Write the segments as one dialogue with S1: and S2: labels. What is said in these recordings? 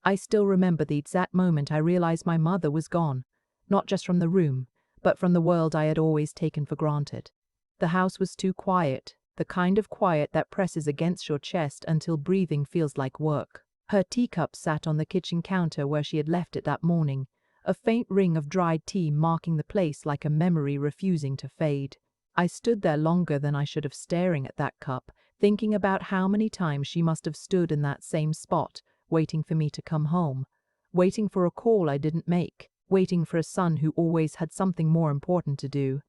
S1: I still remember the exact moment I realized my mother was gone, not just from the room, but from the world I had always taken for granted. The house was too quiet, the kind of quiet that presses against your chest until breathing feels like work. Her teacup sat on the kitchen counter where she had left it that morning, a faint ring of dried tea marking the place like a memory refusing to fade. I stood there longer than I should have, staring at that cup, thinking about how many times she must have stood in that same spot, waiting for me to come home, waiting for a call I didn't make, waiting for a son who always had something more important to do.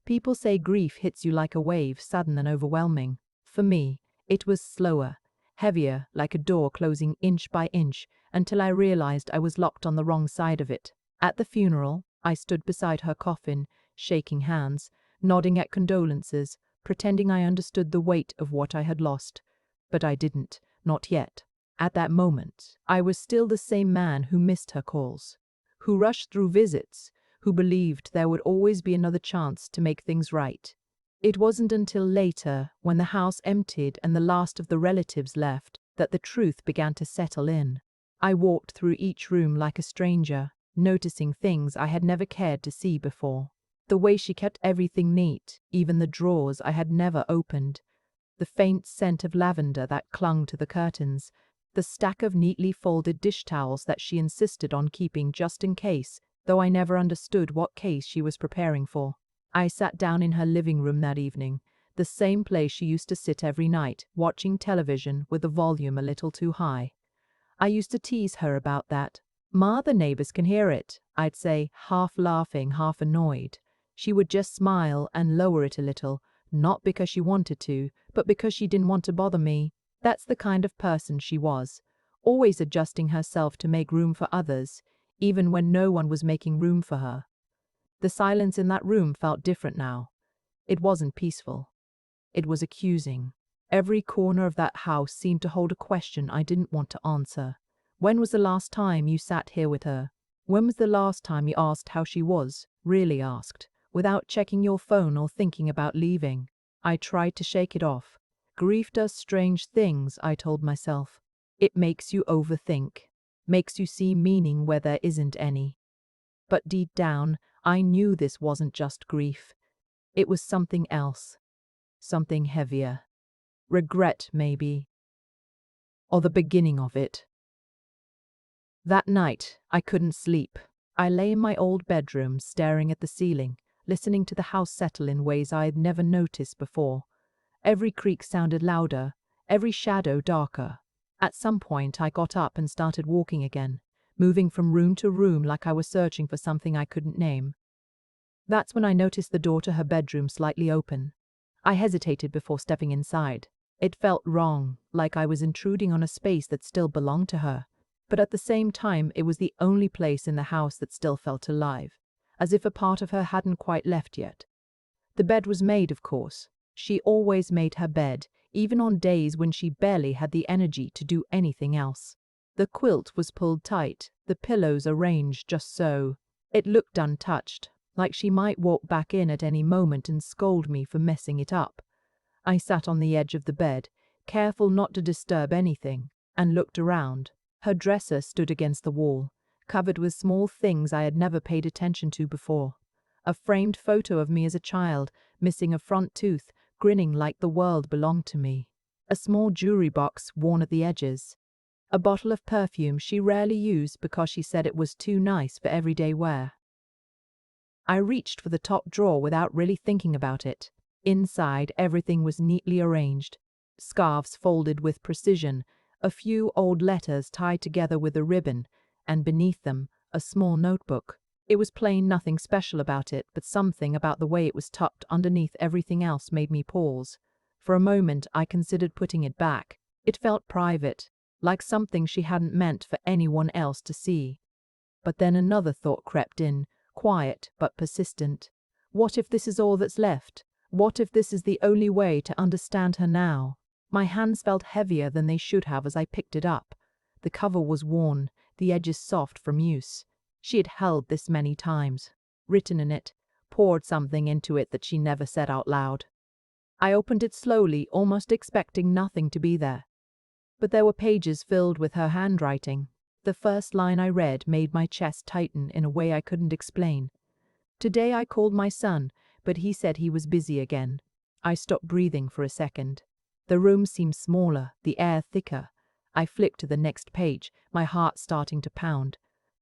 S1: People say grief hits you like a wave, sudden and overwhelming. For me, it was slower, heavier, like a door closing inch by inch, until I realized I was locked on the wrong side of it. At the funeral, I stood beside her coffin, shaking hands, nodding at condolences, pretending I understood the weight of what I had lost. But I didn't, not yet. At that moment, I was still the same man who missed her calls, who rushed through visits, who believed there would always be another chance to make things right. It wasn't until later, when the house emptied and the last of the relatives left, that the truth began to settle in. I walked through each room like a stranger, noticing things I had never cared to see before. The way she kept everything neat, even the drawers I had never opened. The faint scent of lavender that clung to the curtains. The stack of neatly folded dish towels that she insisted on keeping just in case, though I never understood what case she was preparing for. I sat down in her living room that evening, the same place she used to sit every night, watching television with the volume a little too high. I used to tease her about that. "Ma, the neighbors can hear it," I'd say, half laughing, half annoyed. She would just smile and lower it a little, not because she wanted to, but because she didn't want to bother me. That's the kind of person she was, always adjusting herself to make room for others, even when no one was making room for her. The silence in that room felt different now. It wasn't peaceful. It was accusing. Every corner of that house seemed to hold a question I didn't want to answer. When was the last time you sat here with her? When was the last time you asked how she was, really asked, without checking your phone or thinking about leaving? I tried to shake it off. Grief does strange things, I told myself. It makes you overthink, makes you see meaning where there isn't any. But deep down, I knew this wasn't just grief. It was something else, something heavier. Regret, maybe. Or the beginning of it. That night, I couldn't sleep. I lay in my old bedroom, staring at the ceiling, listening to the house settle in ways I had never noticed before. Every creak sounded louder, every shadow darker. At some point, I got up and started walking again, moving from room to room like I was searching for something I couldn't name. That's when I noticed the door to her bedroom slightly open. I hesitated before stepping inside. It felt wrong, like I was intruding on a space that still belonged to her. But at the same time, it was the only place in the house that still felt alive, as if a part of her hadn't quite left yet. The bed was made, of course. She always made her bed, even on days when she barely had the energy to do anything else. The quilt was pulled tight, the pillows arranged just so. It looked untouched, like she might walk back in at any moment and scold me for messing it up. I sat on the edge of the bed, careful not to disturb anything, and looked around. Her dresser stood against the wall, covered with small things I had never paid attention to before. A framed photo of me as a child, missing a front tooth, grinning like the world belonged to me. A small jewelry box worn at the edges. A bottle of perfume she rarely used because she said it was too nice for everyday wear. I reached for the top drawer without really thinking about it. Inside, everything was neatly arranged. Scarves folded with precision, a few old letters tied together with a ribbon, and beneath them, a small notebook. It was plain, nothing special about it, but something about the way it was tucked underneath everything else made me pause. For a moment, I considered putting it back. It felt private, like something she hadn't meant for anyone else to see. But then another thought crept in, quiet but persistent. What if this is all that's left? What if this is the only way to understand her now? My hands felt heavier than they should have as I picked it up. The cover was worn, the edges soft from use. She had held this many times, written in it, poured something into it that she never said out loud. I opened it slowly, almost expecting nothing to be there. But there were pages filled with her handwriting. The first line I read made my chest tighten in a way I couldn't explain. Today I called my son, but he said he was busy again. I stopped breathing for a second. The room seemed smaller, the air thicker. I flicked to the next page, my heart starting to pound.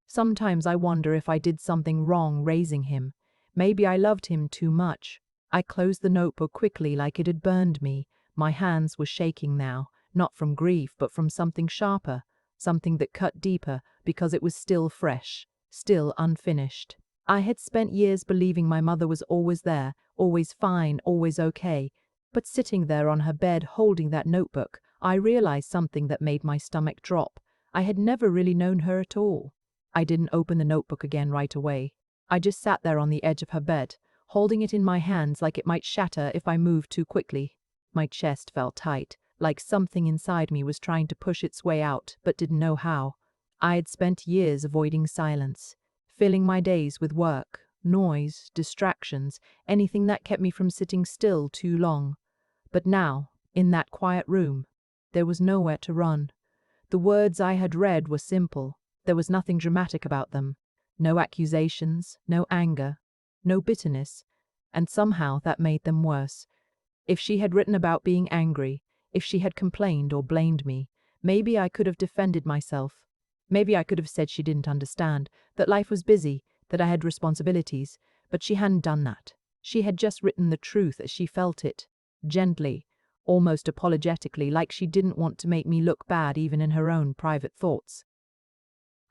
S1: Sometimes I wonder if I did something wrong raising him. Maybe I loved him too much. I closed the notebook quickly like it had burned me. My hands were shaking now, not from grief but from something sharper, something that cut deeper because it was still fresh, still unfinished. I had spent years believing my mother was always there, always fine, always okay. But sitting there on her bed holding that notebook, I realized something that made my stomach drop. I had never really known her at all. I didn't open the notebook again right away. I just sat there on the edge of her bed, holding it in my hands like it might shatter if I moved too quickly. My chest felt tight, like something inside me was trying to push its way out, but didn't know how. I had spent years avoiding silence, filling my days with work, noise, distractions, anything that kept me from sitting still too long. But now, in that quiet room, there was nowhere to run. The words I had read were simple. There was nothing dramatic about them. No accusations, no anger, no bitterness, and somehow that made them worse. If she had written about being angry, if she had complained or blamed me, maybe I could have defended myself. Maybe I could have said she didn't understand, that life was busy, that I had responsibilities, but she hadn't done that. She had just written the truth as she felt it, gently, almost apologetically, like she didn't want to make me look bad even in her own private thoughts.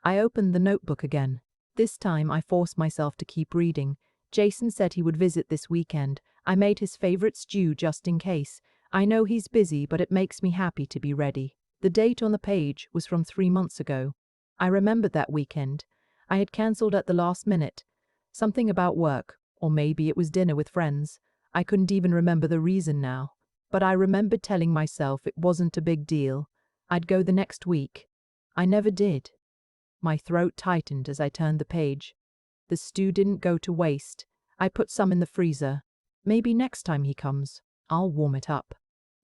S1: I opened the notebook again. This time I forced myself to keep reading. Jason said he would visit this weekend. I made his favorite stew just in case. I know he's busy, but it makes me happy to be ready. The date on the page was from 3 months ago. I remembered that weekend. I had cancelled at the last minute. Something about work, or maybe it was dinner with friends. I couldn't even remember the reason now. But I remembered telling myself it wasn't a big deal. I'd go the next week. I never did. My throat tightened as I turned the page. The stew didn't go to waste. I put some in the freezer. Maybe next time he comes, I'll warm it up.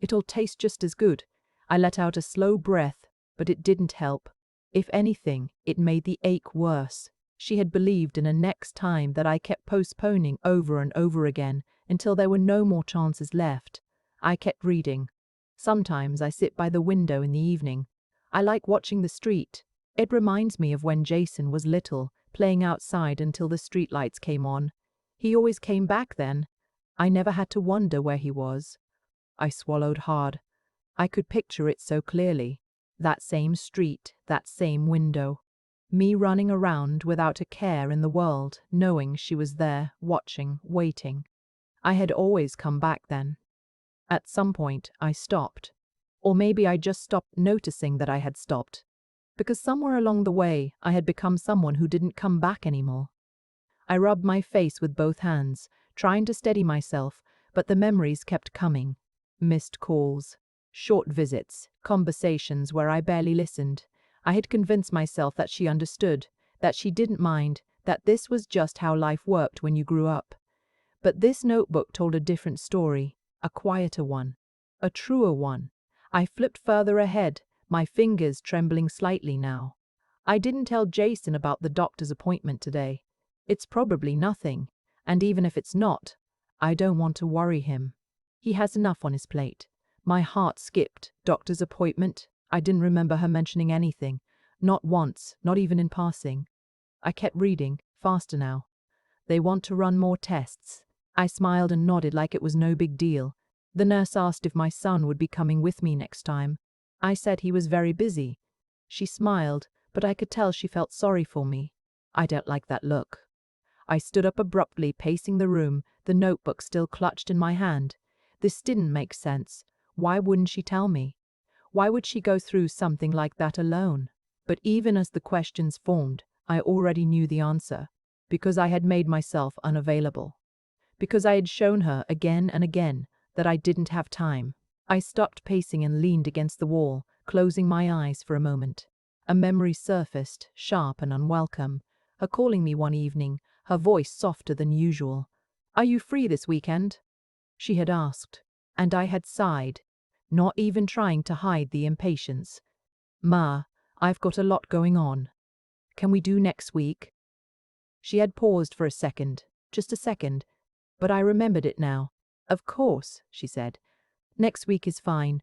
S1: It'll taste just as good. I let out a slow breath, but it didn't help. If anything, it made the ache worse. She had believed in a next time that I kept postponing over and over again until there were no more chances left. I kept reading. Sometimes I sit by the window in the evening. I like watching the street. It reminds me of when Jason was little, playing outside until the streetlights came on. He always came back then. I never had to wonder where he was. I swallowed hard. I could picture it so clearly. That same street, that same window. Me running around without a care in the world, knowing she was there, watching, waiting. I had always come back then. At some point, I stopped. Or maybe I just stopped noticing that I had stopped. Because somewhere along the way, I had become someone who didn't come back anymore. I rubbed my face with both hands, trying to steady myself, but the memories kept coming. Missed calls, short visits, conversations where I barely listened. I had convinced myself that she understood, that she didn't mind, that this was just how life worked when you grew up. But this notebook told a different story, a quieter one, a truer one. I flipped further ahead, my fingers trembling slightly now. I didn't tell Jason about the doctor's appointment today. It's probably nothing, and even if it's not, I don't want to worry him. He has enough on his plate. My heart skipped. Doctor's appointment? I didn't remember her mentioning anything. Not once, not even in passing. I kept reading, faster now. They want to run more tests. I smiled and nodded like it was no big deal. The nurse asked if my son would be coming with me next time. I said he was very busy. She smiled, but I could tell she felt sorry for me. I don't like that look. I stood up abruptly, pacing the room, the notebook still clutched in my hand. This didn't make sense. Why wouldn't she tell me? Why would she go through something like that alone? But even as the questions formed, I already knew the answer. Because I had made myself unavailable. Because I had shown her again and again that I didn't have time. I stopped pacing and leaned against the wall, closing my eyes for a moment. A memory surfaced, sharp and unwelcome. Her calling me one evening, her voice softer than usual. "Are you free this weekend?" she had asked, and I had sighed, not even trying to hide the impatience. "Ma, I've got a lot going on. Can we do next week? She had paused for a second, just a second, but I remembered it now. Of course, she said. Next week is fine.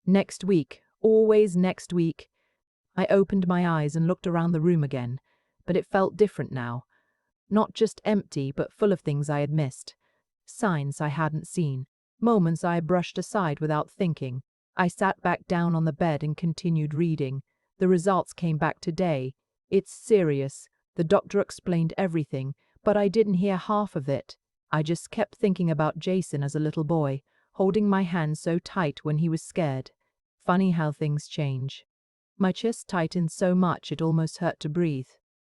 S1: Next week, always next week. I opened my eyes and looked around the room again, but it felt different now. Not just empty, but full of things I had missed. Signs I hadn't seen. Moments I brushed aside without thinking. I sat back down on the bed and continued reading. The results came back today. It's serious. The doctor explained everything, but I didn't hear half of it. I just kept thinking about Jason as a little boy, holding my hand so tight when he was scared. Funny how things change. My chest tightened so much it almost hurt to breathe.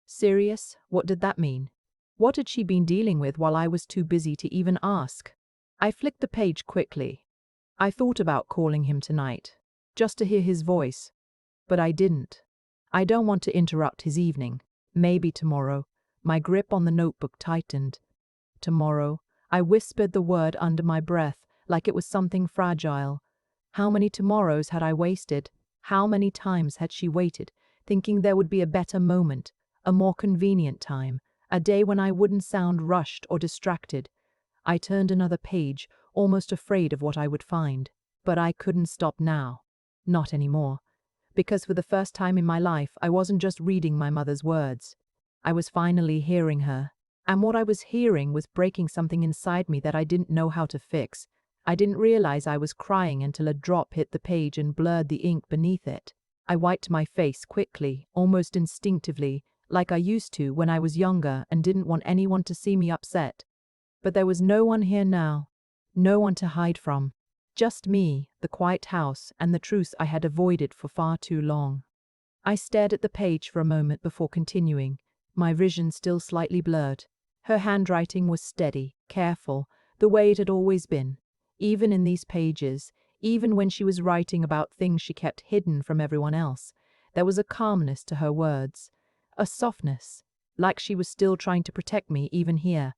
S1: Serious? What did that mean? What had she been dealing with while I was too busy to even ask? I flicked the page quickly. I thought about calling him tonight, just to hear his voice. But I didn't. I don't want to interrupt his evening. Maybe tomorrow. My grip on the notebook tightened. Tomorrow. I whispered the word under my breath, like it was something fragile. How many tomorrows had I wasted? How many times had she waited, thinking there would be a better moment, a more convenient time, a day when I wouldn't sound rushed or distracted? I turned another page, almost afraid of what I would find. But I couldn't stop now. Not anymore. Because for the first time in my life, I wasn't just reading my mother's words. I was finally hearing her. And what I was hearing was breaking something inside me that I didn't know how to fix. I didn't realize I was crying until a drop hit the page and blurred the ink beneath it. I wiped my face quickly, almost instinctively, like I used to when I was younger and didn't want anyone to see me upset. But there was no one here now. No one to hide from. Just me, the quiet house, and the truth I had avoided for far too long. I stared at the page for a moment before continuing, my vision still slightly blurred. Her handwriting was steady, careful, the way it had always been. Even in these pages, even when she was writing about things she kept hidden from everyone else, there was a calmness to her words, a softness, like she was still trying to protect me even here.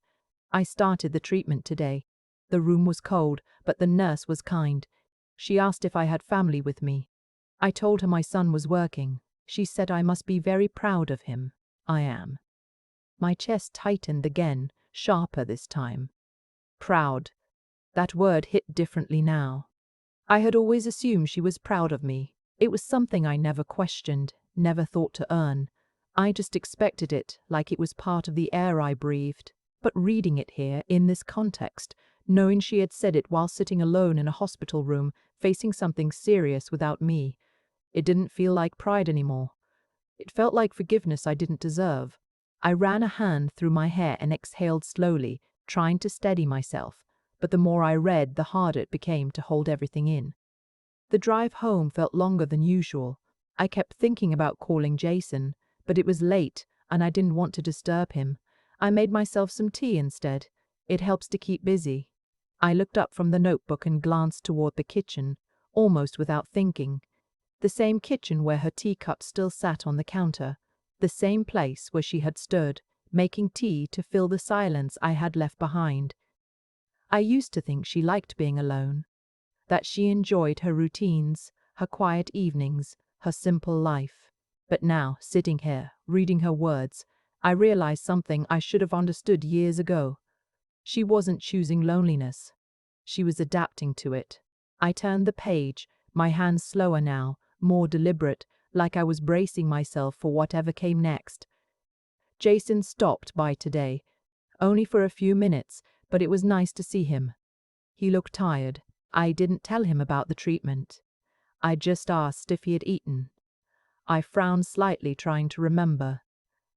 S1: I started the treatment today. The room was cold, but the nurse was kind. She asked if I had family with me. I told her my son was working. She said I must be very proud of him. I am. My chest tightened again, sharper this time. Proud. That word hit differently now. I had always assumed she was proud of me. It was something I never questioned, never thought to earn. I just expected it, like it was part of the air I breathed. But reading it here, in this context, knowing she had said it while sitting alone in a hospital room, facing something serious without me, it didn't feel like pride anymore. It felt like forgiveness I didn't deserve. I ran a hand through my hair and exhaled slowly, trying to steady myself, but the more I read, the harder it became to hold everything in. The drive home felt longer than usual. I kept thinking about calling Jason, but it was late, and I didn't want to disturb him. I made myself some tea instead. It helps to keep busy. I looked up from the notebook and glanced toward the kitchen, almost without thinking. The same kitchen where her teacup still sat on the counter. The same place where she had stood, making tea to fill the silence I had left behind. I used to think she liked being alone, that she enjoyed her routines, her quiet evenings, her simple life. But now, sitting here, reading her words, I realized something I should have understood years ago. She wasn't choosing loneliness. She was adapting to it. I turned the page, my hands slower now, more deliberate, like I was bracing myself for whatever came next. Jason stopped by today, only for a few minutes, but it was nice to see him. He looked tired. I didn't tell him about the treatment. I just asked if he had eaten. I frowned slightly, trying to remember.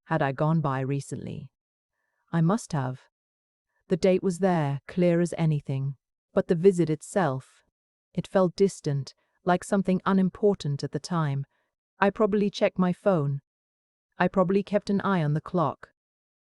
S1: Had I gone by recently? I must have. The date was there, clear as anything. But the visit itself, it felt distant, like something unimportant at the time. I probably checked my phone. I probably kept an eye on the clock.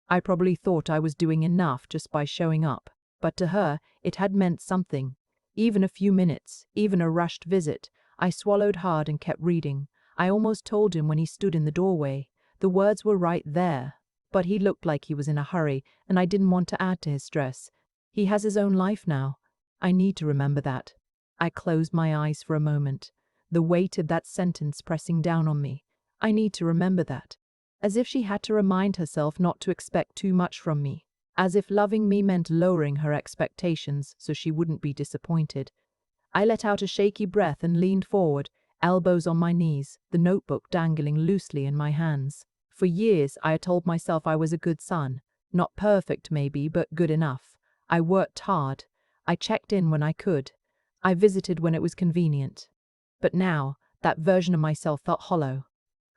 S1: I probably thought I was doing enough just by showing up. But to her, it had meant something. Even a few minutes, even a rushed visit. I swallowed hard and kept reading. I almost told him when he stood in the doorway. The words were right there. But he looked like he was in a hurry, and I didn't want to add to his stress. He has his own life now. I need to remember that. I closed my eyes for a moment, the weight of that sentence pressing down on me. I need to remember that. As if she had to remind herself not to expect too much from me. As if loving me meant lowering her expectations so she wouldn't be disappointed. I let out a shaky breath and leaned forward, elbows on my knees, the notebook dangling loosely in my hands. For years, I had told myself I was a good son. Not perfect, maybe, but good enough. I worked hard. I checked in when I could. I visited when it was convenient. But now, that version of myself felt hollow.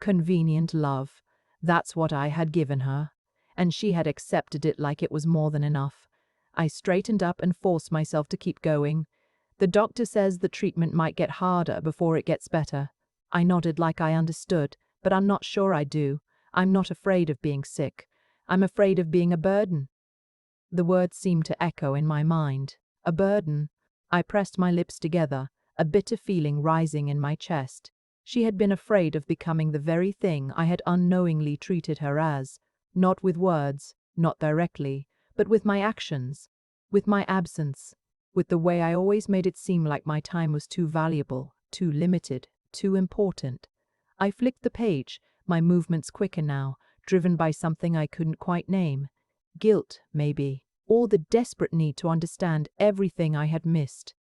S1: Convenient love. That's what I had given her. And she had accepted it like it was more than enough. I straightened up and forced myself to keep going. The doctor says the treatment might get harder before it gets better. I nodded like I understood, but I'm not sure I do. I'm not afraid of being sick. I'm afraid of being a burden. The words seemed to echo in my mind. A burden. I pressed my lips together, a bitter feeling rising in my chest. She had been afraid of becoming the very thing I had unknowingly treated her as, not with words, not directly, but with my actions, with my absence, with the way I always made it seem like my time was too valuable, too limited, too important. I flicked the page, my movements quicker now, driven by something I couldn't quite name. Guilt, maybe, or the desperate need to understand everything I had missed.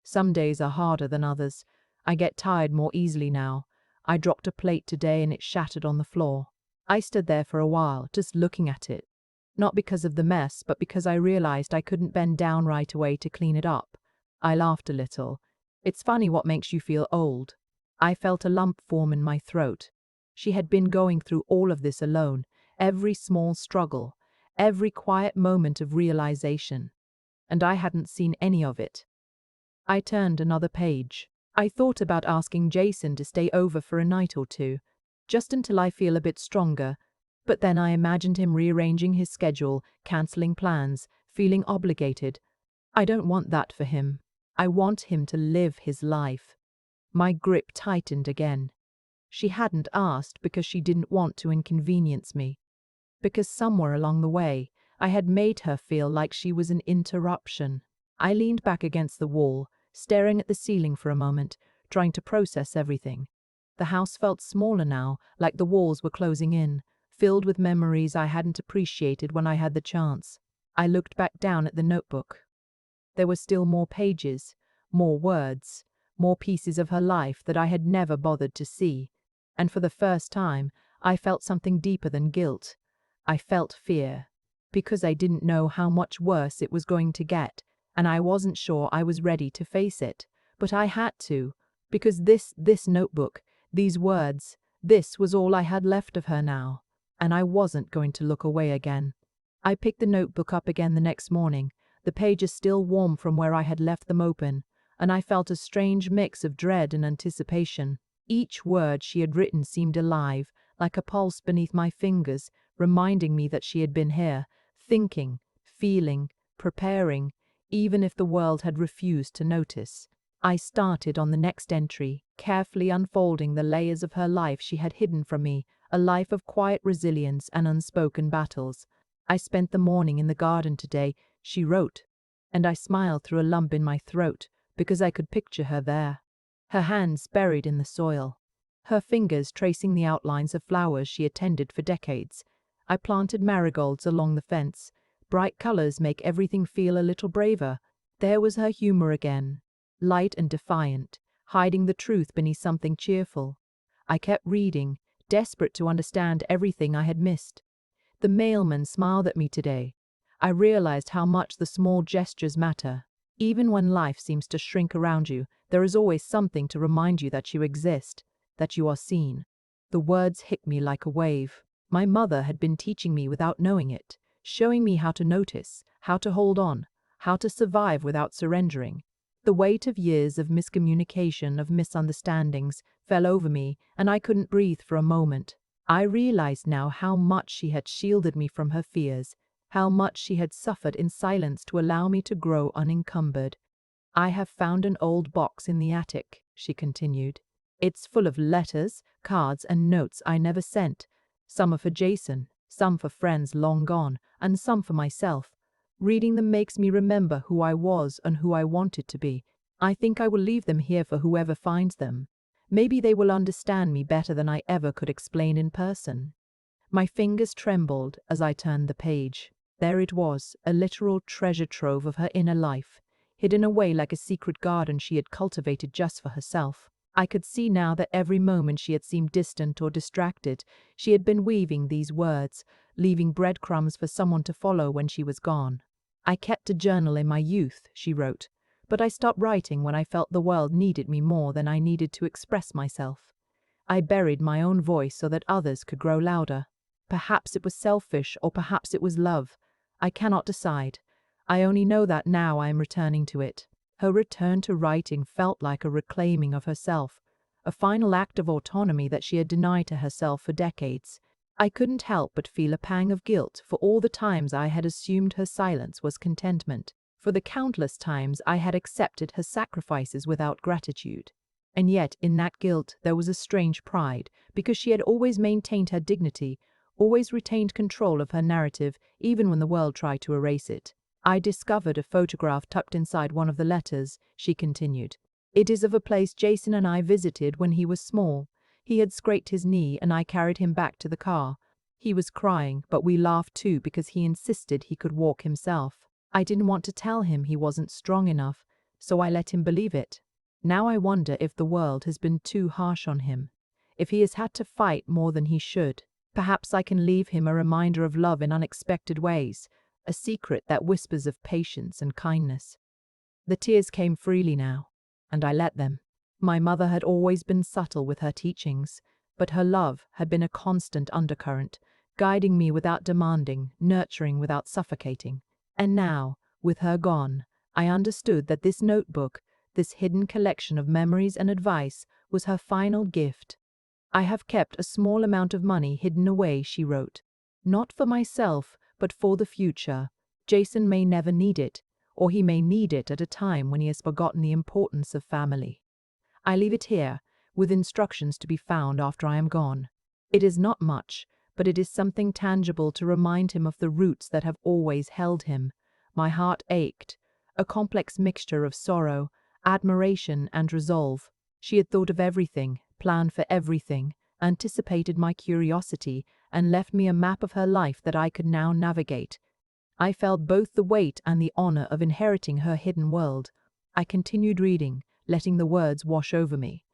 S1: Some days are harder than others. I get tired more easily now. I dropped a plate today and it shattered on the floor. I stood there for a while, just looking at it. Not because of the mess, but because I realized I couldn't bend down right away to clean it up. I laughed a little. It's funny what makes you feel old. I felt a lump form in my throat. She had been going through all of this alone, every small struggle, every quiet moment of realization. And I hadn't seen any of it. I turned another page. I thought about asking Jason to stay over for a night or two, just until I feel a bit stronger, but then I imagined him rearranging his schedule, cancelling plans, feeling obligated. I don't want that for him. I want him to live his life. My grip tightened again. She hadn't asked because she didn't want to inconvenience me. Because somewhere along the way, I had made her feel like she was an interruption. I leaned back against the wall, staring at the ceiling for a moment, trying to process everything. The house felt smaller now, like the walls were closing in, filled with memories I hadn't appreciated when I had the chance. I looked back down at the notebook. There were still more pages, more words, more pieces of her life that I had never bothered to see. And for the first time, I felt something deeper than guilt. I felt fear, because I didn't know how much worse it was going to get, and I wasn't sure I was ready to face it. But I had to, because this notebook, these words, this was all I had left of her now, and I wasn't going to look away again. I picked the notebook up again the next morning, the pages still warm from where I had left them open, and I felt a strange mix of dread and anticipation. Each word she had written seemed alive, like a pulse beneath my fingers, reminding me that she had been here, thinking, feeling, preparing, even if the world had refused to notice. I started on the next entry, carefully unfolding the layers of her life she had hidden from me, a life of quiet resilience and unspoken battles. I spent the morning in the garden today, she wrote, and I smiled through a lump in my throat because I could picture her there, her hands buried in the soil, her fingers tracing the outlines of flowers she had tended for decades. I planted marigolds along the fence. Bright colors make everything feel a little braver. There was her humor again, light and defiant, hiding the truth beneath something cheerful. I kept reading, desperate to understand everything I had missed. The mailman smiled at me today. I realized how much the small gestures matter. Even when life seems to shrink around you, there is always something to remind you that you exist, that you are seen. The words hit me like a wave. My mother had been teaching me without knowing it, showing me how to notice, how to hold on, how to survive without surrendering. The weight of years of miscommunication, of misunderstandings, fell over me, and I couldn't breathe for a moment. I realized now how much she had shielded me from her fears, how much she had suffered in silence to allow me to grow unencumbered. I have found an old box in the attic, she continued. It's full of letters, cards, and notes I never sent. Some are for Jason, some for friends long gone, and some for myself. Reading them makes me remember who I was and who I wanted to be. I think I will leave them here for whoever finds them. Maybe they will understand me better than I ever could explain in person. My fingers trembled as I turned the page. There it was, a literal treasure trove of her inner life, hidden away like a secret garden she had cultivated just for herself. I could see now that every moment she had seemed distant or distracted, she had been weaving these words, leaving breadcrumbs for someone to follow when she was gone. I kept a journal in my youth, she wrote, but I stopped writing when I felt the world needed me more than I needed to express myself. I buried my own voice so that others could grow louder. Perhaps it was selfish, or perhaps it was love. I cannot decide. I only know that now I am returning to it. Her return to writing felt like a reclaiming of herself, a final act of autonomy that she had denied to herself for decades. I couldn't help but feel a pang of guilt for all the times I had assumed her silence was contentment, for the countless times I had accepted her sacrifices without gratitude. And yet in that guilt there was a strange pride, because she had always maintained her dignity, always retained control of her narrative, even when the world tried to erase it. I discovered a photograph tucked inside one of the letters, she continued. It is of a place Jason and I visited when he was small. He had scraped his knee and I carried him back to the car. He was crying, but we laughed too because he insisted he could walk himself. I didn't want to tell him he wasn't strong enough, so I let him believe it. Now I wonder if the world has been too harsh on him, if he has had to fight more than he should. Perhaps I can leave him a reminder of love in unexpected ways, a secret that whispers of patience and kindness. The tears came freely now, and I let them. My mother had always been subtle with her teachings, but her love had been a constant undercurrent, guiding me without demanding, nurturing without suffocating. And now, with her gone, I understood that this notebook, this hidden collection of memories and advice, was her final gift. I have kept a small amount of money hidden away, she wrote. Not for myself, but for the future. Jason may never need it, or he may need it at a time when he has forgotten the importance of family. I leave it here, with instructions to be found after I am gone. It is not much, but it is something tangible to remind him of the roots that have always held him. My heart ached, a complex mixture of sorrow, admiration, and resolve. She had thought of everything, planned for everything, anticipated my curiosity, and left me a map of her life that I could now navigate. I felt both the weight and the honor of inheriting her hidden world. I continued reading, letting the words wash over me.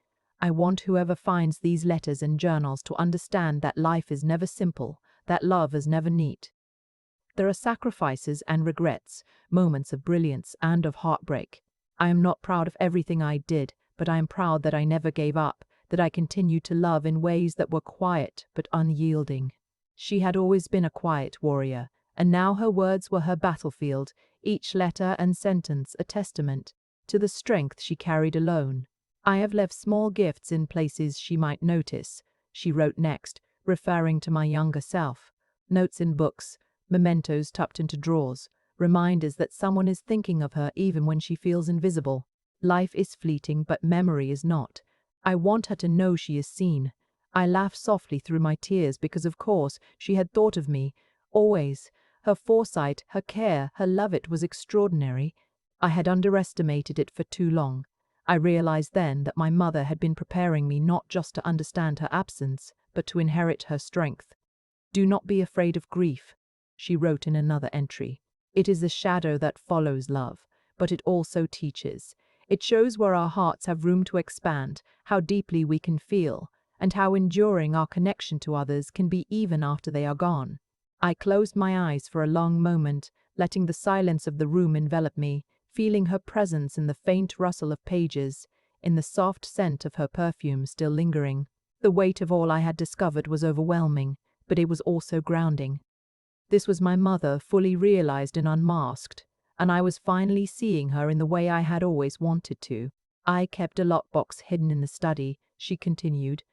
S1: I want whoever finds these letters and journals to understand that life is never simple, that love is never neat. There are sacrifices and regrets, moments of brilliance and of heartbreak. I am not proud of everything I did, but I am proud that I never gave up, that I continued to love in ways that were quiet but unyielding. She had always been a quiet warrior, and now her words were her battlefield, each letter and sentence a testament to the strength she carried alone. I have left small gifts in places she might notice, she wrote next, referring to my younger self. Notes in books, mementos tucked into drawers, reminders that someone is thinking of her even when she feels invisible. Life is fleeting, but memory is not. I want her to know she is seen. I laughed softly through my tears because, of course, she had thought of me, always. Her foresight, her care, her love, it was extraordinary. I had underestimated it for too long. I realized then that my mother had been preparing me not just to understand her absence, but to inherit her strength. Do not be afraid of grief, she wrote in another entry. It is a shadow that follows love, but it also teaches. It shows where our hearts have room to expand, how deeply we can feel, and how enduring our connection to others can be even after they are gone. I closed my eyes for a long moment, letting the silence of the room envelop me, feeling her presence in the faint rustle of pages, in the soft scent of her perfume still lingering. The weight of all I had discovered was overwhelming, but it was also grounding. This was my mother fully realized and unmasked, and I was finally seeing her in the way I had always wanted to. I kept a lockbox hidden in the study, she continued.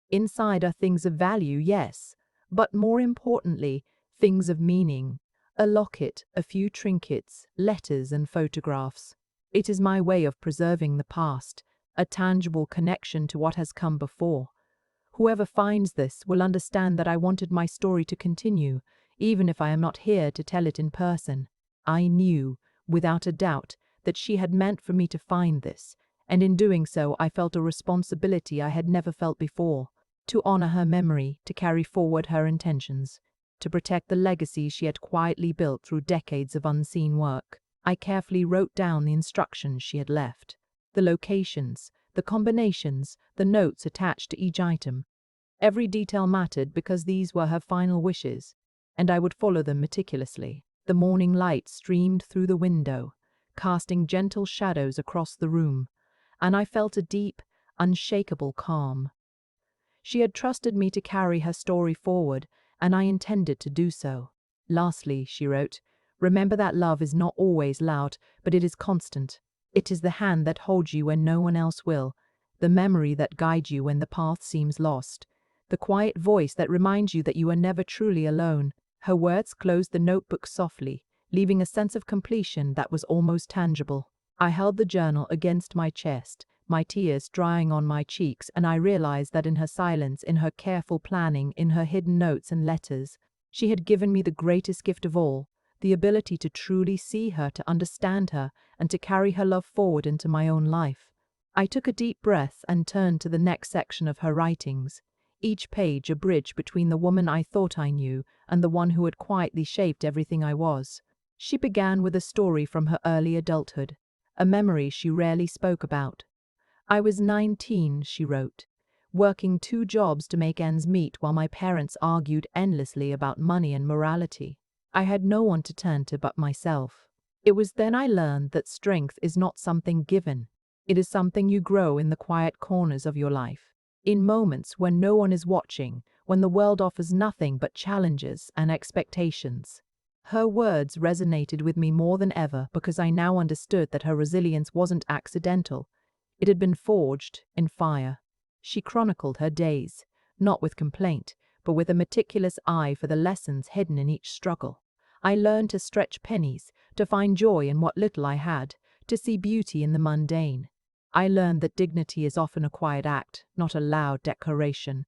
S1: Inside are things of value, yes, but more importantly, things of meaning. A locket, a few trinkets, letters and photographs. It is my way of preserving the past, a tangible connection to what has come before. Whoever finds this will understand that I wanted my story to continue, even if I am not here to tell it in person. I knew, without a doubt, that she had meant for me to find this, and in doing so I felt a responsibility I had never felt before, to honor her memory, to carry forward her intentions, to protect the legacy she had quietly built through decades of unseen work. I carefully wrote down the instructions she had left, the locations, the combinations, the notes attached to each item. Every detail mattered because these were her final wishes, and I would follow them meticulously. The morning light streamed through the window, casting gentle shadows across the room, and I felt a deep, unshakable calm. She had trusted me to carry her story forward, and I intended to do so. Lastly, she wrote, remember that love is not always loud, but it is constant. It is the hand that holds you when no one else will, the memory that guides you when the path seems lost, the quiet voice that reminds you that you are never truly alone. Her words closed the notebook softly, leaving a sense of completion that was almost tangible. I held the journal against my chest, my tears drying on my cheeks, and I realized that in her silence, in her careful planning, in her hidden notes and letters, she had given me the greatest gift of all, the ability to truly see her, to understand her, and to carry her love forward into my own life. I took a deep breath and turned to the next section of her writings, each page a bridge between the woman I thought I knew and the one who had quietly shaped everything I was. She began with a story from her early adulthood, a memory she rarely spoke about. I was 19, she wrote, working 2 jobs to make ends meet while my parents argued endlessly about money and morality. I had no one to turn to but myself. It was then I learned that strength is not something given. It is something you grow in the quiet corners of your life, in moments when no one is watching, when the world offers nothing but challenges and expectations. Her words resonated with me more than ever because I now understood that her resilience wasn't accidental. It had been forged in fire. She chronicled her days, not with complaint, but with a meticulous eye for the lessons hidden in each struggle. I learned to stretch pennies, to find joy in what little I had, to see beauty in the mundane. I learned that dignity is often a quiet act, not a loud declaration.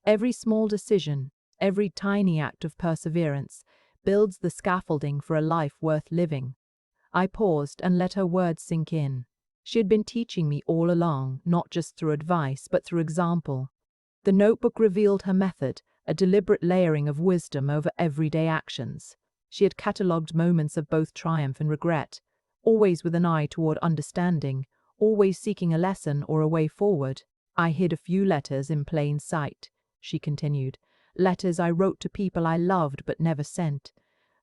S1: Every small decision, every tiny act of perseverance, builds the scaffolding for a life worth living. I paused and let her words sink in. She had been teaching me all along, not just through advice, but through example. The notebook revealed her method, a deliberate layering of wisdom over everyday actions. She had catalogued moments of both triumph and regret, always with an eye toward understanding, always seeking a lesson or a way forward. I hid a few letters in plain sight, she continued, letters I wrote to people I loved but never sent.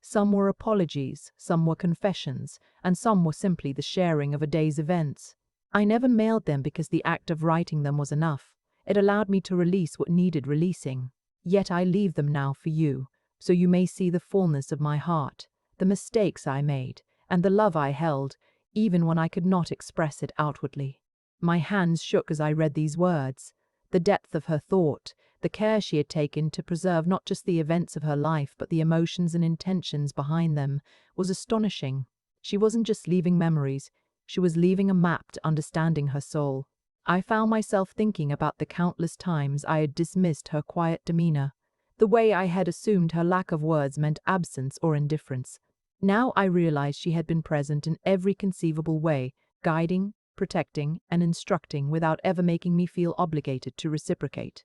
S1: Some were apologies, some were confessions, and some were simply the sharing of a day's events. I never mailed them because the act of writing them was enough. It allowed me to release what needed releasing. Yet I leave them now for you, so you may see the fullness of my heart, the mistakes I made, and the love I held, even when I could not express it outwardly. My hands shook as I read these words. The depth of her thought, the care she had taken to preserve not just the events of her life but the emotions and intentions behind them, was astonishing. She wasn't just leaving memories, she was leaving a map to understanding her soul. I found myself thinking about the countless times I had dismissed her quiet demeanor, the way I had assumed her lack of words meant absence or indifference. Now I realized she had been present in every conceivable way, guiding, protecting, and instructing without ever making me feel obligated to reciprocate.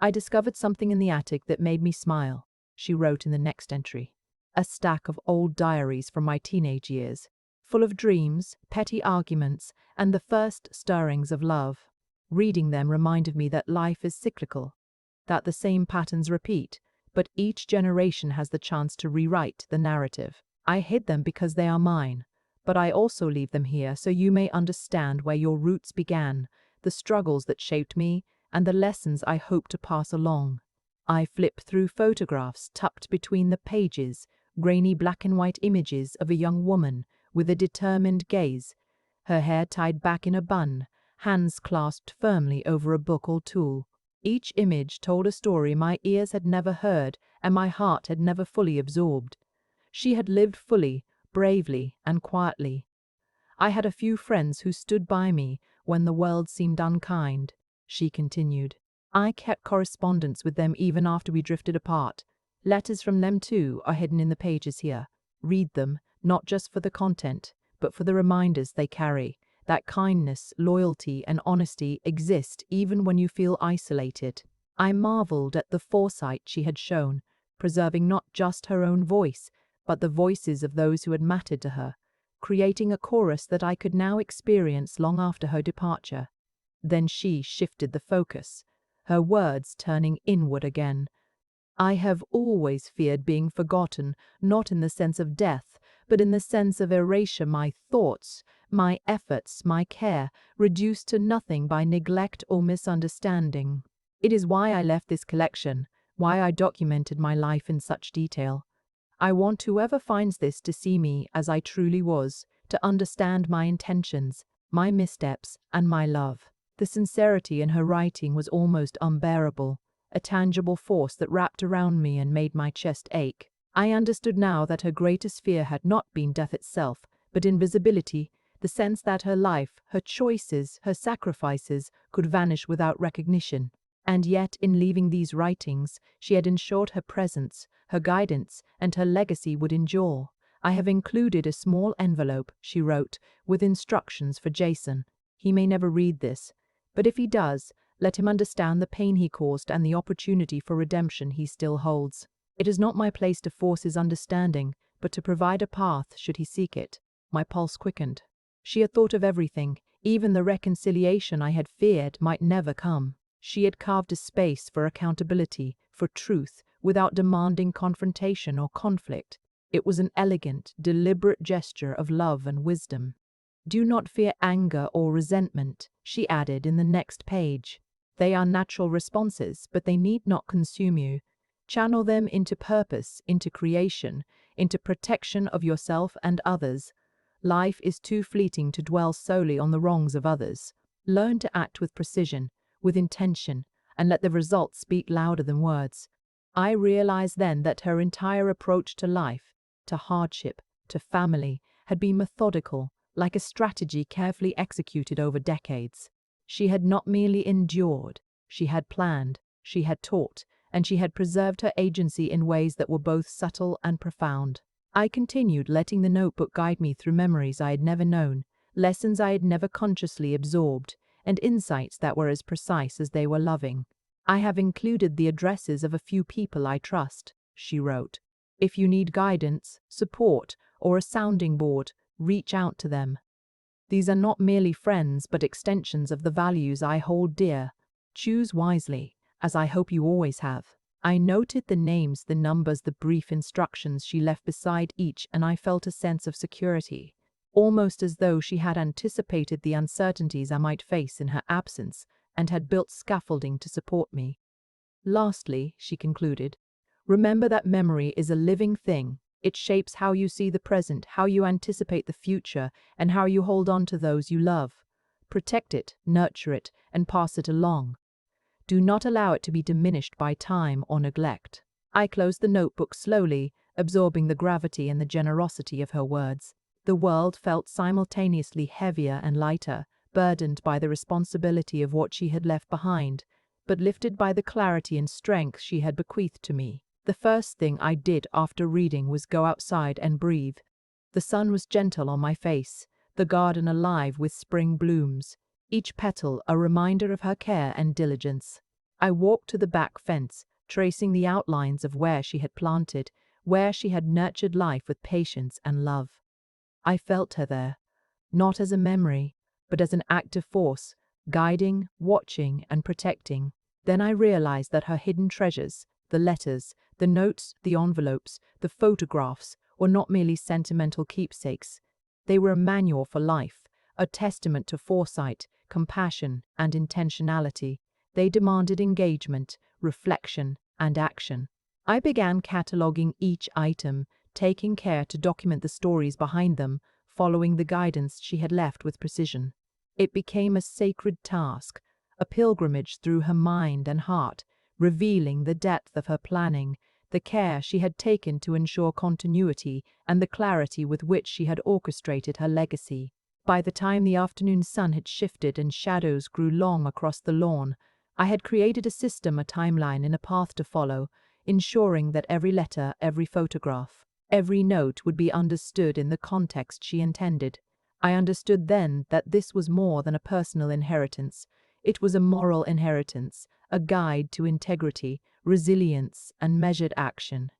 S1: I discovered something in the attic that made me smile, she wrote in the next entry. A stack of old diaries from my teenage years, full of dreams, petty arguments, and the first stirrings of love. Reading them reminded me that life is cyclical, that the same patterns repeat, but each generation has the chance to rewrite the narrative. I hid them because they are mine, but I also leave them here so you may understand where your roots began, the struggles that shaped me, and the lessons I hope to pass along. I flip through photographs tucked between the pages, grainy black and white images of a young woman with a determined gaze, her hair tied back in a bun, hands clasped firmly over a book or tool. Each image told a story my ears had never heard and my heart had never fully absorbed. She had lived fully, bravely, and quietly. I had a few friends who stood by me when the world seemed unkind, she continued. I kept correspondence with them even after we drifted apart. Letters from them too are hidden in the pages here. Read them, not just for the content, but for the reminders they carry, that kindness, loyalty, and honesty exist even when you feel isolated. I marveled at the foresight she had shown, preserving not just her own voice, but the voices of those who had mattered to her, creating a chorus that I could now experience long after her departure. Then she shifted the focus, her words turning inward again. I have always feared being forgotten, not in the sense of death, but in the sense of erasure, my thoughts, my efforts, my care, reduced to nothing by neglect or misunderstanding. It is why I left this collection, why I documented my life in such detail. I want whoever finds this to see me as I truly was, to understand my intentions, my missteps, and my love. The sincerity in her writing was almost unbearable, a tangible force that wrapped around me and made my chest ache. I understood now that her greatest fear had not been death itself, but invisibility, the sense that her life, her choices, her sacrifices could vanish without recognition. And yet, in leaving these writings, she had ensured her presence, her guidance, and her legacy would endure. I have included a small envelope, she wrote, with instructions for Jason. He may never read this, but if he does, let him understand the pain he caused and the opportunity for redemption he still holds. It is not my place to force his understanding, but to provide a path should he seek it. My pulse quickened. She had thought of everything, even the reconciliation I had feared might never come. She had carved a space for accountability, for truth, without demanding confrontation or conflict. It was an elegant, deliberate gesture of love and wisdom. Do not fear anger or resentment, she added in the next page. They are natural responses, but they need not consume you. Channel them into purpose, into creation, into protection of yourself and others. Life is too fleeting to dwell solely on the wrongs of others. Learn to act with precision, with intention, and let the results speak louder than words. I realized then that her entire approach to life, to hardship, to family, had been methodical, like a strategy carefully executed over decades. She had not merely endured, she had planned, she had taught, and she had preserved her agency in ways that were both subtle and profound. I continued, letting the notebook guide me through memories I had never known, lessons I had never consciously absorbed, and insights that were as precise as they were loving. I have included the addresses of a few people I trust, she wrote. If you need guidance, support, or a sounding board, reach out to them. These are not merely friends, but extensions of the values I hold dear. Choose wisely, as I hope you always have. I noted the names, the numbers, the brief instructions she left beside each, and I felt a sense of security, almost as though she had anticipated the uncertainties I might face in her absence and had built scaffolding to support me. Lastly, she concluded, remember that memory is a living thing. It shapes how you see the present, how you anticipate the future, and how you hold on to those you love. Protect it, nurture it, and pass it along. Do not allow it to be diminished by time or neglect. I closed the notebook slowly, absorbing the gravity and the generosity of her words. The world felt simultaneously heavier and lighter, burdened by the responsibility of what she had left behind, but lifted by the clarity and strength she had bequeathed to me. The first thing I did after reading was go outside and breathe. The sun was gentle on my face, the garden alive with spring blooms, each petal a reminder of her care and diligence. I walked to the back fence, tracing the outlines of where she had planted, where she had nurtured life with patience and love. I felt her there, not as a memory, but as an active force, guiding, watching, and protecting. Then I realized that her hidden treasures, the letters, the notes, the envelopes, the photographs, were not merely sentimental keepsakes. They were a manual for life, a testament to foresight, compassion, and intentionality. They demanded engagement, reflection, and action. I began cataloging each item, taking care to document the stories behind them, following the guidance she had left with precision. It became a sacred task, a pilgrimage through her mind and heart, revealing the depth of her planning, the care she had taken to ensure continuity, and the clarity with which she had orchestrated her legacy. By the time the afternoon sun had shifted and shadows grew long across the lawn, I had created a system, a timeline, and a path to follow, ensuring that every letter, every photograph, every note would be understood in the context she intended. I understood then that this was more than a personal inheritance. It was a moral inheritance, a guide to integrity, resilience, and measured action.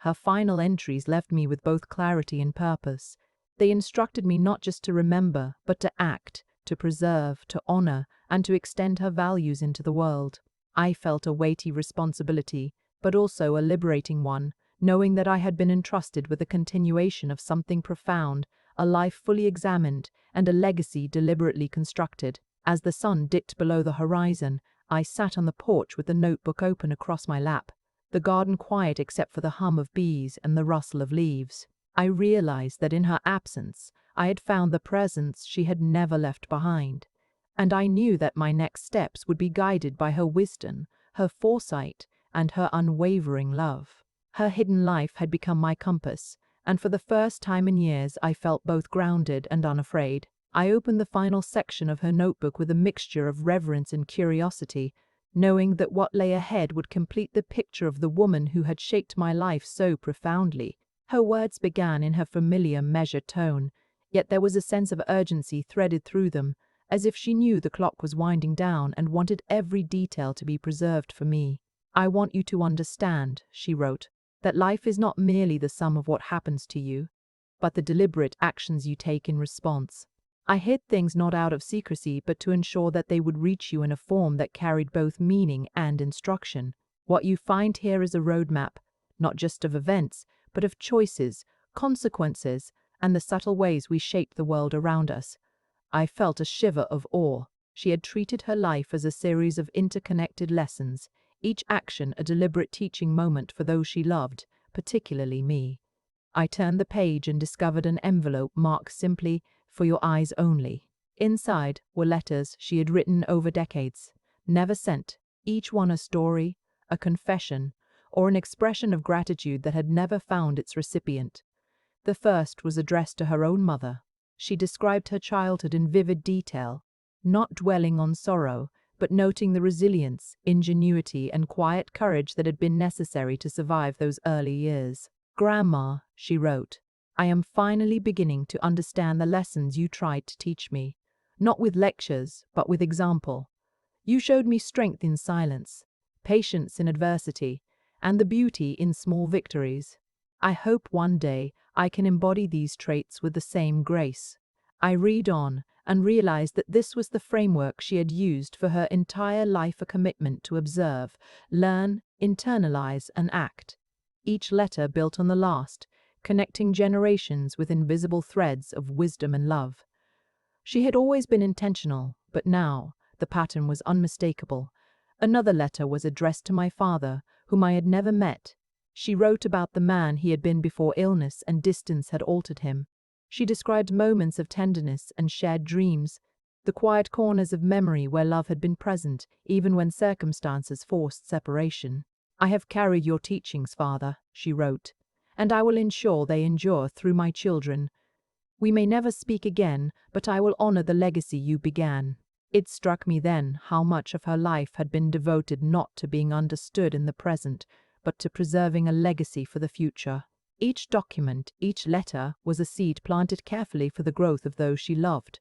S1: Her final entries left me with both clarity and purpose. They instructed me not just to remember, but to act, to preserve, to honor, and to extend her values into the world. I felt a weighty responsibility, but also a liberating one, knowing that I had been entrusted with a continuation of something profound, a life fully examined, and a legacy deliberately constructed. As the sun dipped below the horizon, I sat on the porch with the notebook open across my lap, the garden quiet except for the hum of bees and the rustle of leaves. I realized that in her absence, I had found the presence she had never left behind. And I knew that my next steps would be guided by her wisdom, her foresight, and her unwavering love. Her hidden life had become my compass, and for the first time in years I felt both grounded and unafraid. I opened the final section of her notebook with a mixture of reverence and curiosity, knowing that what lay ahead would complete the picture of the woman who had shaped my life so profoundly. Her words began in her familiar, measured tone, yet there was a sense of urgency threaded through them, as if she knew the clock was winding down and wanted every detail to be preserved for me. "I want you to understand," she wrote, "that life is not merely the sum of what happens to you, but the deliberate actions you take in response. I hid things not out of secrecy, but to ensure that they would reach you in a form that carried both meaning and instruction. What you find here is a roadmap, not just of events, but of choices, consequences, and the subtle ways we shape the world around us." I felt a shiver of awe. She had treated her life as a series of interconnected lessons, each action a deliberate teaching moment for those she loved, particularly me. I turned the page and discovered an envelope marked simply, "For your eyes only." Inside were letters she had written over decades, never sent, each one a story, a confession, or an expression of gratitude that had never found its recipient. The first was addressed to her own mother. She described her childhood in vivid detail, not dwelling on sorrow, but noting the resilience, ingenuity, and quiet courage that had been necessary to survive those early years. "Grandma," she wrote, "I am finally beginning to understand the lessons you tried to teach me, not with lectures, but with example. You showed me strength in silence, patience in adversity, and the beauty in small victories. I hope one day I can embody these traits with the same grace." I read on and realized that this was the framework she had used for her entire life, a commitment to observe, learn, internalize, and act. Each letter built on the last, connecting generations with invisible threads of wisdom and love. She had always been intentional, but now the pattern was unmistakable. Another letter was addressed to my father, whom I had never met. She wrote about the man he had been before illness and distance had altered him. She described moments of tenderness and shared dreams, the quiet corners of memory where love had been present, even when circumstances forced separation. "I have carried your teachings, Father," she wrote, "and I will ensure they endure through my children. We may never speak again, but I will honor the legacy you began." It struck me then how much of her life had been devoted not to being understood in the present, but to preserving a legacy for the future. Each document, each letter, was a seed planted carefully for the growth of those she loved.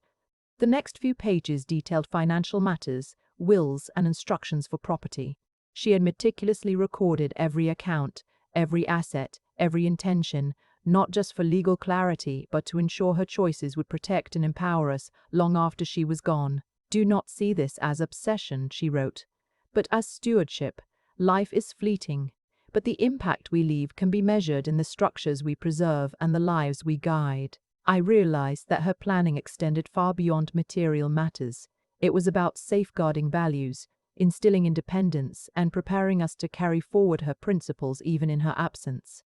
S1: The next few pages detailed financial matters, wills, and instructions for property. She had meticulously recorded every account, every asset, every intention, not just for legal clarity, but to ensure her choices would protect and empower us long after she was gone. "Do not see this as obsession," she wrote, "but as stewardship. Life is fleeting, but the impact we leave can be measured in the structures we preserve and the lives we guide." I realized that her planning extended far beyond material matters. It was about safeguarding values, instilling independence, and preparing us to carry forward her principles even in her absence.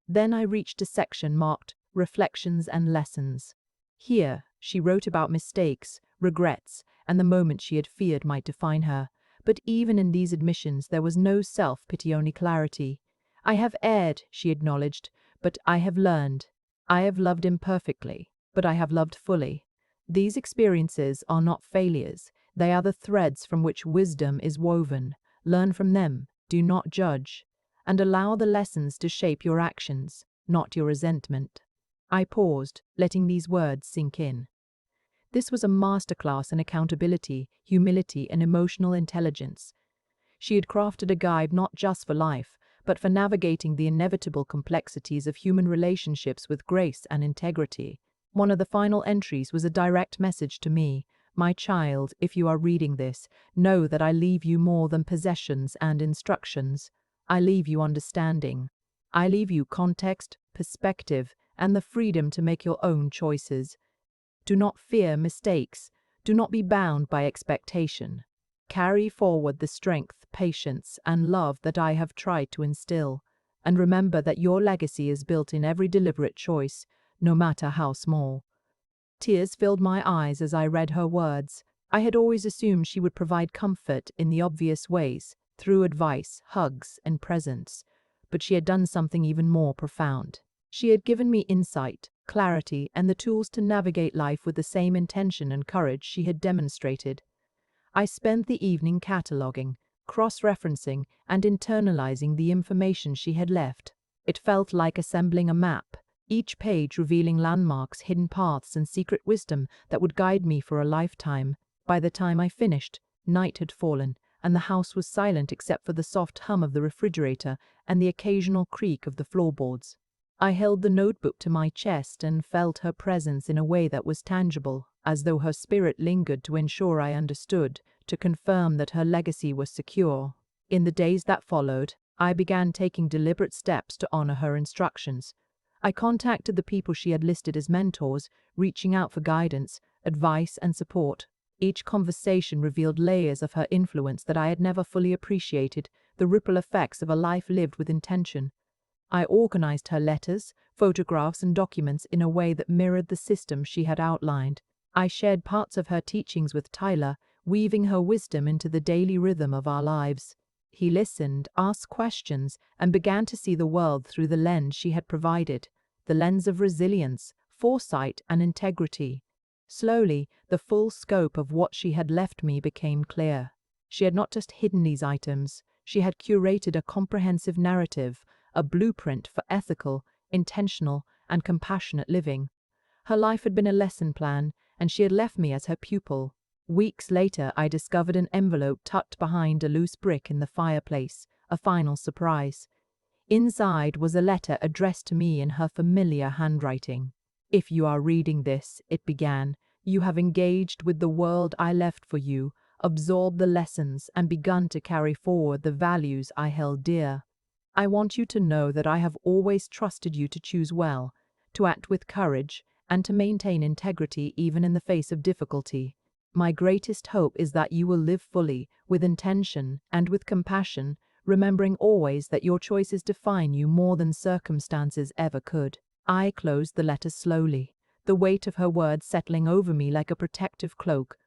S1: Then I reached a section marked "Reflections and Lessons." Here, she wrote about mistakes, regrets, and the moment she had feared might define her. But even in these admissions there was no self-pity, only clarity. "I have erred," she acknowledged, "but I have learned. I have loved imperfectly, but I have loved fully. These experiences are not failures. They are the threads from which wisdom is woven. Learn from them, do not judge, and allow the lessons to shape your actions, not your resentment." I paused, letting these words sink in. This was a masterclass in accountability, humility, and emotional intelligence. She had crafted a guide not just for life, but for navigating the inevitable complexities of human relationships with grace and integrity. One of the final entries was a direct message to me. My child, if you are reading this, know that I leave you more than possessions and instructions. I leave you understanding. I leave you context, perspective, and the freedom to make your own choices. Do not fear mistakes. Do not be bound by expectation. Carry forward the strength, patience, and love that I have tried to instill, and remember that your legacy is built in every deliberate choice, no matter how small. Tears filled my eyes as I read her words. I had always assumed she would provide comfort in the obvious ways, through advice, hugs, and presence, but she had done something even more profound. She had given me insight, clarity, and the tools to navigate life with the same intention and courage she had demonstrated. I spent the evening cataloging, cross-referencing, and internalizing the information she had left. It felt like assembling a map, each page revealing landmarks, hidden paths, and secret wisdom that would guide me for a lifetime. By the time I finished, night had fallen, and the house was silent except for the soft hum of the refrigerator and the occasional creak of the floorboards. I held the notebook to my chest and felt her presence in a way that was tangible, as though her spirit lingered to ensure I understood, to confirm that her legacy was secure. In the days that followed, I began taking deliberate steps to honor her instructions. I contacted the people she had listed as mentors, reaching out for guidance, advice, and support. Each conversation revealed layers of her influence that I had never fully appreciated, the ripple effects of a life lived with intention. I organized her letters, photographs, and documents in a way that mirrored the system she had outlined. I shared parts of her teachings with Tyler, weaving her wisdom into the daily rhythm of our lives. He listened, asked questions, and began to see the world through the lens she had provided, the lens of resilience, foresight, and integrity. Slowly, the full scope of what she had left me became clear. She had not just hidden these items, she had curated a comprehensive narrative, a blueprint for ethical, intentional, and compassionate living. Her life had been a lesson plan, and she had left me as her pupil. Weeks later, I discovered an envelope tucked behind a loose brick in the fireplace, a final surprise. Inside was a letter addressed to me in her familiar handwriting. "If you are reading this," it began, "you have engaged with the world I left for you, absorbed the lessons, and begun to carry forward the values I held dear. I want you to know that I have always trusted you to choose well, to act with courage, and to maintain integrity even in the face of difficulty. My greatest hope is that you will live fully, with intention, and with compassion, remembering always that your choices define you more than circumstances ever could." I closed the letter slowly, the weight of her words settling over me like a protective cloak.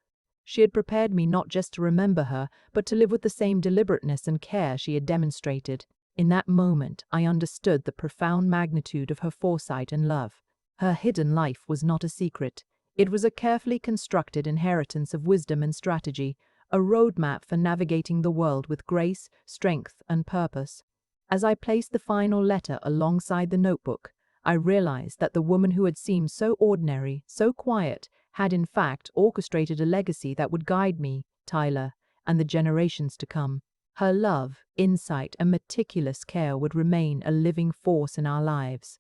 S1: She had prepared me not just to remember her, but to live with the same deliberateness and care she had demonstrated. In that moment, I understood the profound magnitude of her foresight and love. Her hidden life was not a secret. It was a carefully constructed inheritance of wisdom and strategy, a roadmap for navigating the world with grace, strength, and purpose. As I placed the final letter alongside the notebook, I realized that the woman who had seemed so ordinary, so quiet, had in fact orchestrated a legacy that would guide me, Tyler, and the generations to come. Her love, insight, and meticulous care would remain a living force in our lives.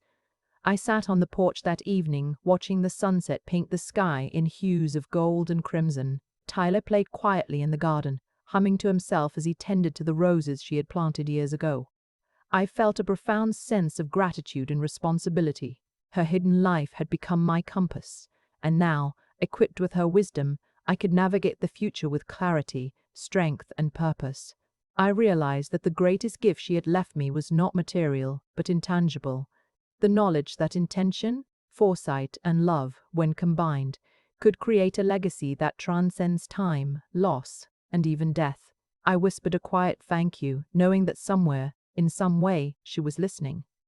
S1: I sat on the porch that evening, watching the sunset paint the sky in hues of gold and crimson. Tyler played quietly in the garden, humming to himself as he tended to the roses she had planted years ago. I felt a profound sense of gratitude and responsibility. Her hidden life had become my compass, and now, equipped with her wisdom, I could navigate the future with clarity, strength, and purpose. I realized that the greatest gift she had left me was not material, but intangible. The knowledge that intention, foresight, and love, when combined, could create a legacy that transcends time, loss, and even death. I whispered a quiet thank you, knowing that somewhere, in some way, she was listening.